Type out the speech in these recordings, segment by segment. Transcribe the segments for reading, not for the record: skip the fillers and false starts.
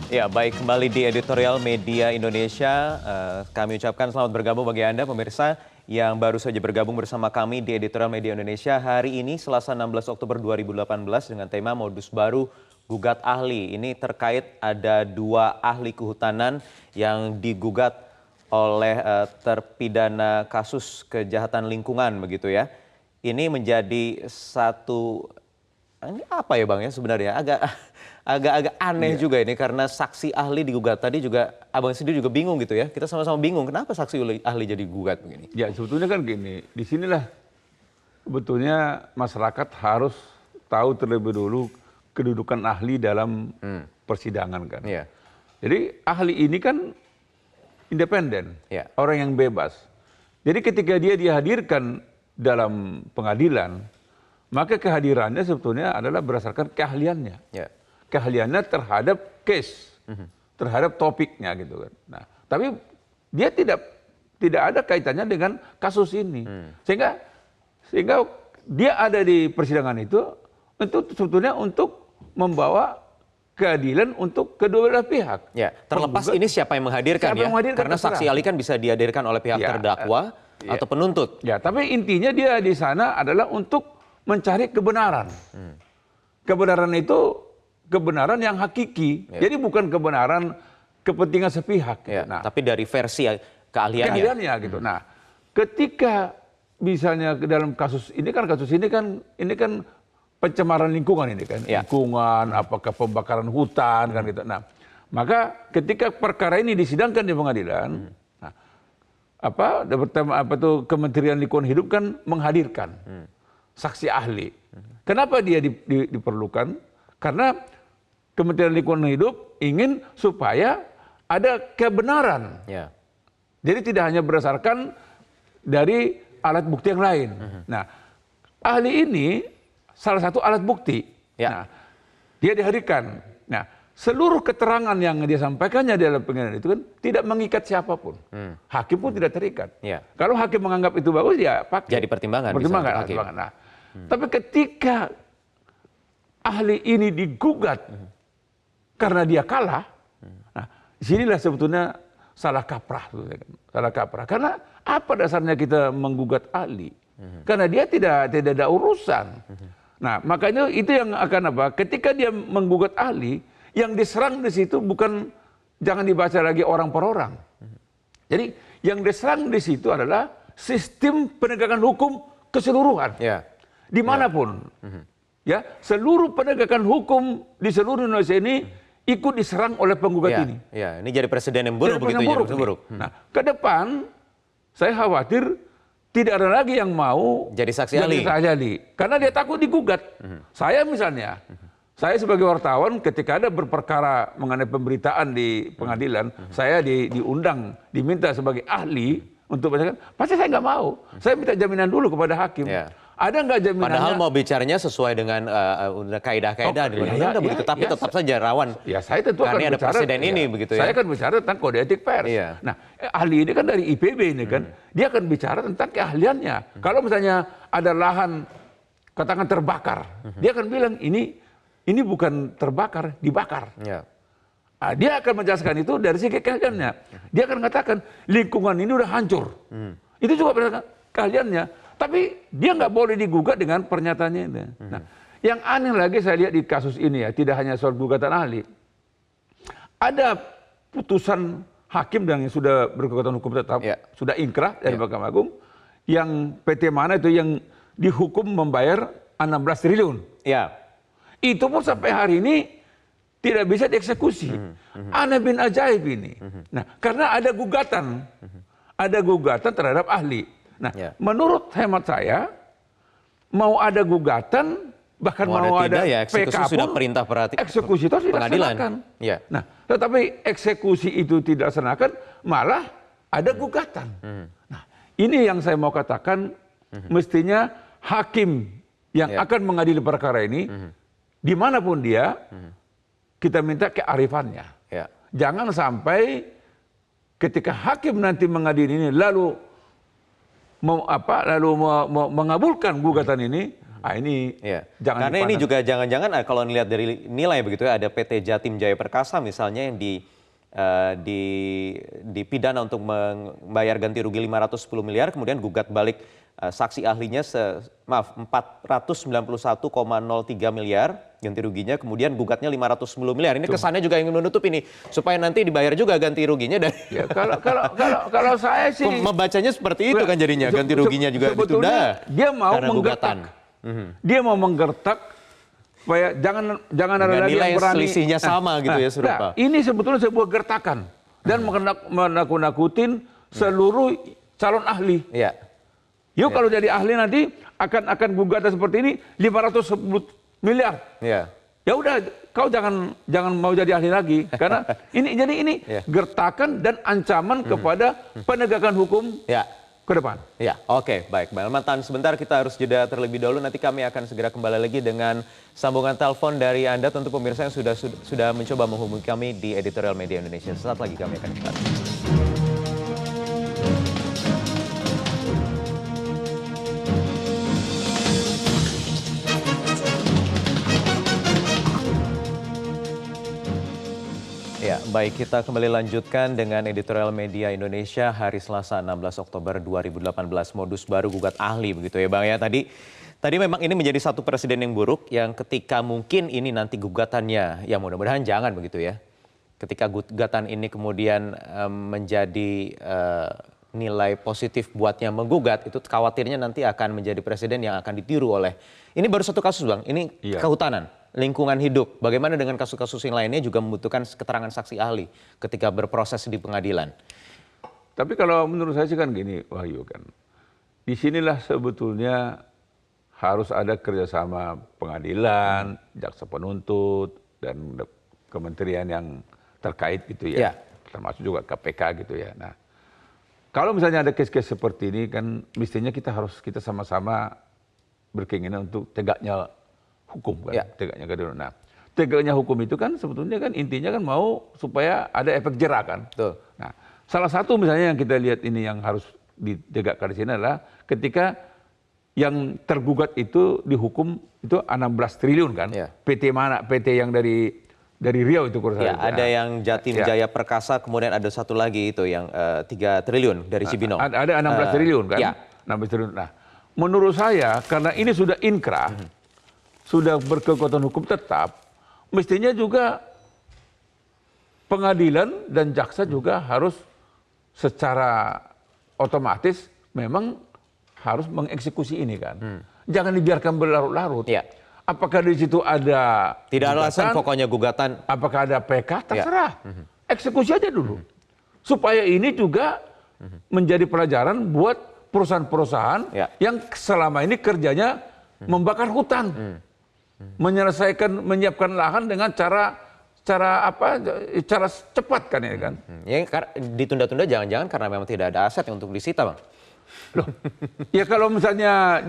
Ya, baik, kembali di Editorial Media Indonesia. Kami ucapkan selamat bergabung bagi Anda pemirsa yang baru saja bergabung bersama kami di Editorial Media Indonesia hari ini Selasa 16 Oktober 2018 dengan tema modus baru gugat ahli. Ini terkait ada dua ahli kehutanan yang digugat oleh terpidana kasus kejahatan lingkungan begitu ya. Ini menjadi satu, ini apa ya Bang ya sebenarnya agak aneh juga ini karena saksi ahli digugat. Tadi juga Abang sendiri juga bingung gitu ya. Kita sama-sama bingung kenapa saksi ahli jadi gugat begini. Ya sebetulnya kan gini, disinilah sebetulnya masyarakat harus tahu terlebih dulu kedudukan ahli dalam persidangan kan. Iya. Jadi ahli ini kan independen, Ya. orang yang bebas. Jadi ketika dia dihadirkan dalam pengadilan, maka kehadirannya sebetulnya adalah berdasarkan keahliannya. Ya. Keahliannya terhadap case, terhadap topiknya gitu kan. Nah, tapi dia tidak ada kaitannya dengan kasus ini, sehingga dia ada di persidangan itu sebetulnya untuk membawa keadilan untuk kedua belah pihak. Ya, terlepas ini siapa yang menghadirkan Siapa ya? yang menghadirkan, Karena terserah. saksi ahli kan bisa dihadirkan oleh pihak Ya, terdakwa atau penuntut. Ya, tapi intinya dia di sana adalah untuk mencari kebenaran. Kebenaran itu kebenaran yang hakiki. Jadi bukan kebenaran kepentingan sepihak. Gitu. Ya, tapi dari versi keahliannya. Keahliannya gitu. Nah, ketika misalnya ke dalam kasus ini kan pencemaran lingkungan ini kan. Ya. Lingkungan, apakah pembakaran hutan kan gitu. Nah, maka ketika perkara ini disidangkan di pengadilan, Kementerian Lingkungan Hidup kan menghadirkan saksi ahli. Kenapa dia diperlukan? Karena Kementerian Lingkungan Hidup ingin supaya ada kebenaran. Ya. Jadi tidak hanya berdasarkan dari alat bukti yang lain. Nah, ahli ini salah satu alat bukti. Ya. Nah, dia dihadirkan. Nah, seluruh keterangan yang dia sampaikannya di dalam pengadilan itu kan tidak mengikat siapapun. Hakim pun tidak terikat. Ya. Kalau hakim menganggap itu bagus, ya pakai. Jadi pertimbangan. Pertimbangan. Nah, tapi ketika ahli ini digugat karena dia kalah, nah disinilah sebetulnya salah kaprah. Salah kaprah. Karena apa dasarnya kita menggugat ahli? Karena dia tidak ada urusan. Nah, makanya itu yang akan apa? Ketika dia menggugat ahli, yang diserang di situ jangan dibaca lagi orang per orang. Jadi yang diserang di situ adalah sistem penegakan hukum keseluruhan. Ya. Dimanapun. Ya, seluruh penegakan hukum di seluruh Indonesia ini ikut diserang oleh penggugat ini. Ya, ini jadi presiden yang buruk begitu ya. Buruk. Nah, ke depan saya khawatir tidak ada lagi yang mau Jadi saksi ahli. Karena dia takut digugat. Saya misalnya, saya sebagai wartawan ketika ada berperkara mengenai pemberitaan di pengadilan, saya diundang, diminta sebagai ahli untuk bacakan, pasti saya nggak mau. Saya minta jaminan dulu kepada hakim. Ya. Ada nggak jaminannya? Padahal mau bicaranya sesuai dengan kaidah-kaidah tapi tetap saja rawan. Ya, saya tentu karena akan ada bicara, presiden ini begitu ya. Saya akan bicara tentang kode etik pers. Iya. Nah, ahli ini kan dari IPB ini kan, dia akan bicara tentang keahliannya. Kalau misalnya ada lahan katakan terbakar, dia akan bilang ini bukan terbakar, dibakar. Ya. Nah, dia akan menjelaskan itu dari segi keahliannya. Dia akan katakan lingkungan ini udah hancur. Itu juga berdasarkan keahliannya. Tapi dia nggak boleh digugat dengan pernyataannya itu. Nah, yang aneh lagi saya lihat di kasus ini ya, tidak hanya soal gugatan ahli. Ada putusan hakim yang sudah berkekuatan hukum tetap, sudah inkrah dari Mahkamah Agung, yang PT mana itu yang dihukum membayar 16 triliun. Ya. Itu pun sampai hari ini tidak bisa dieksekusi. Aneh bin ajaib ini. Nah, karena ada gugatan terhadap ahli. Nah, menurut hemat saya, mau ada gugatan, bahkan mau ada eksekusi PK sudah pun, perintah eksekusi itu tidak dilaksanakan. Ya. Nah, tetapi eksekusi itu tidak dilaksanakan, malah ada gugatan. Nah, ini yang saya mau katakan, mestinya hakim yang akan mengadili perkara ini, dimanapun dia, kita minta kearifannya. Ya. Jangan sampai ketika hakim nanti mengadili ini, lalu mengabulkan gugatan ini, Nah, ini Ya. jangan Karena ini dipandang. juga jangan-jangan kalau dilihat dari nilai begitu ya, ada PT Jatim Jaya Perkasa misalnya yang dipidana untuk membayar ganti rugi 510 miliar, kemudian gugat balik saksi ahlinya 491,03 miliar ganti ruginya, kemudian gugatnya 510 miliar. Ini kesannya juga ingin menutup ini supaya nanti dibayar juga ganti ruginya dari Ya, kalau saya sih membacanya seperti itu kan jadinya, ganti ruginya juga ditunda sebetulnya dia mau karena menggertak. gugatan. Dia mau menggertak supaya jangan ada Dengan lagi nilai yang berani. selisihnya sama gitu ya, serupa. Ini sebetulnya sebuah gertakan dan menakut-nakutin seluruh calon ahli. Iya. Yuk kalau jadi ahli nanti akan gugatan seperti ini 510 miliar. Iya. Ya udah, kau jangan mau jadi ahli lagi karena ini Iya. gertakan dan ancaman kepada penegakan hukum Ya. ke depan. Ya, oke, baik. Mbak Elman, tahan sebentar, kita harus jeda terlebih dahulu. Nanti kami akan segera kembali lagi dengan sambungan telepon dari Anda, tentu pemirsa yang sudah mencoba menghubungi kami di Editorial Media Indonesia. Sesaat lagi kami akan kembali. Ya, baik, kita kembali lanjutkan dengan Editorial Media Indonesia hari Selasa 16 Oktober 2018, modus baru gugat ahli begitu ya Bang ya. Tadi memang ini menjadi satu presiden yang buruk yang ketika mungkin ini nanti gugatannya, ya mudah-mudahan jangan begitu ya. Ketika gugatan ini kemudian menjadi nilai positif buatnya menggugat, itu khawatirnya nanti akan menjadi presiden yang akan ditiru oleh, ini baru satu kasus Bang, ini Iya. kehutanan, lingkungan hidup. Bagaimana dengan kasus-kasus yang lainnya juga membutuhkan keterangan saksi ahli ketika berproses di pengadilan. Tapi kalau menurut saya sih kan gini, Wahyu kan, disinilah sebetulnya harus ada kerjasama pengadilan, jaksa penuntut, dan kementerian yang terkait gitu ya, Ya. termasuk juga KPK gitu ya. Nah, kalau misalnya ada case-case seperti ini kan, mestinya kita sama-sama berkeinginan untuk tegaknya hukum kan, Ya. tegaknya keadilan. Nah, tegaknya hukum itu kan sebetulnya kan intinya kan mau supaya ada efek jerah kan. Betul. Nah, salah satu misalnya yang kita lihat ini yang harus ditegakkan di sini adalah ketika yang tergugat itu dihukum itu 16 triliun kan. Ya. PT mana? PT yang dari Riau itu kurang Ya, salah. ada yang Jatim Ya. Jaya Perkasa, kemudian ada satu lagi itu yang 3 triliun dari Cibinong. Ada 16 triliun kan? Ya. 16 triliun. Nah, menurut saya karena ini sudah inkrah, sudah berkekuatan hukum tetap, mestinya juga pengadilan dan jaksa juga harus secara otomatis memang harus mengeksekusi ini kan. Jangan dibiarkan berlarut-larut. Ya. Apakah di situ ada Tidak ada alasan gugatan? pokoknya gugatan. Apakah ada PK? Terserah. Eksekusi aja dulu. Supaya ini juga menjadi pelajaran buat perusahaan-perusahaan Ya. yang selama ini kerjanya membakar hutan. Menyiapkan lahan dengan cara cepat kan ini kan. Ya, ditunda-tunda jangan-jangan karena memang tidak ada aset yang untuk disita, Bang. Loh, ya kalau misalnya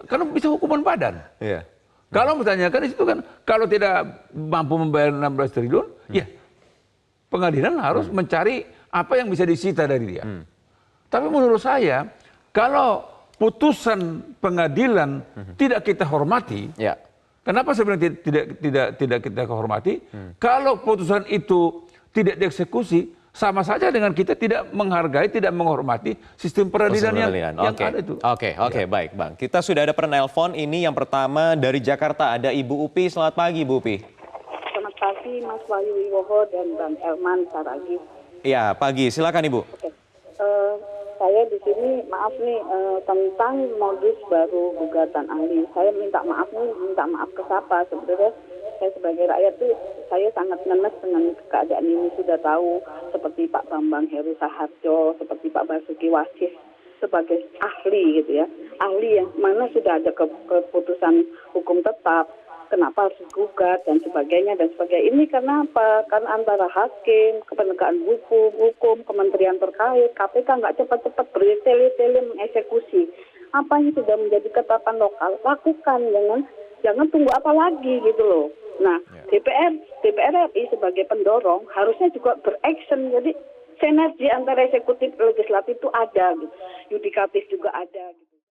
kan bisa hukuman badan. Iya. Kalau misalnya kan di situ kan kalau tidak mampu membayar 16 triliun, ya pengadilan harus mencari apa yang bisa disita dari dia. Tapi menurut saya kalau putusan pengadilan tidak kita hormati, Ya. kenapa sebenarnya tidak kita hormati? Kalau putusan itu tidak dieksekusi, sama saja dengan kita tidak menghargai, tidak menghormati sistem peradilan yang Oke. ada itu. Oke, baik, Bang. Kita sudah ada penelpon. Ini yang pertama dari Jakarta ada Ibu Upi. Selamat pagi, Bu Upi. Selamat pagi Mas Wahyu Wiwoho dan Bang Elman Saragih. Iya, pagi. Silakan Ibu. Oke. Saya di sini maaf nih tentang modus baru gugatan ahli. Saya minta maaf ke siapa sebenarnya. Saya sebagai rakyat tuh saya sangat ngenes dengan keadaan ini, sudah tahu seperti Pak Bambang Heru Saharjo, seperti Pak Basuki Wasis sebagai ahli gitu ya. Ahli yang mana sudah ada keputusan hukum tetap. Kenapa harus gugat dan sebagainya dan sebagainya. Ini karena apa? Karena antara hakim, penegakan hukum, kementerian terkait, KPK nggak cepat-cepat bertele-tele mengeksekusi. Apa yang sudah menjadi ketetapan lokal, lakukan, jangan tunggu apa lagi gitu loh. Nah, DPR RI sebagai pendorong harusnya juga beraksion. Jadi sinergi antara eksekutif legislatif itu ada, gitu. Yudikatif juga ada. Gitu.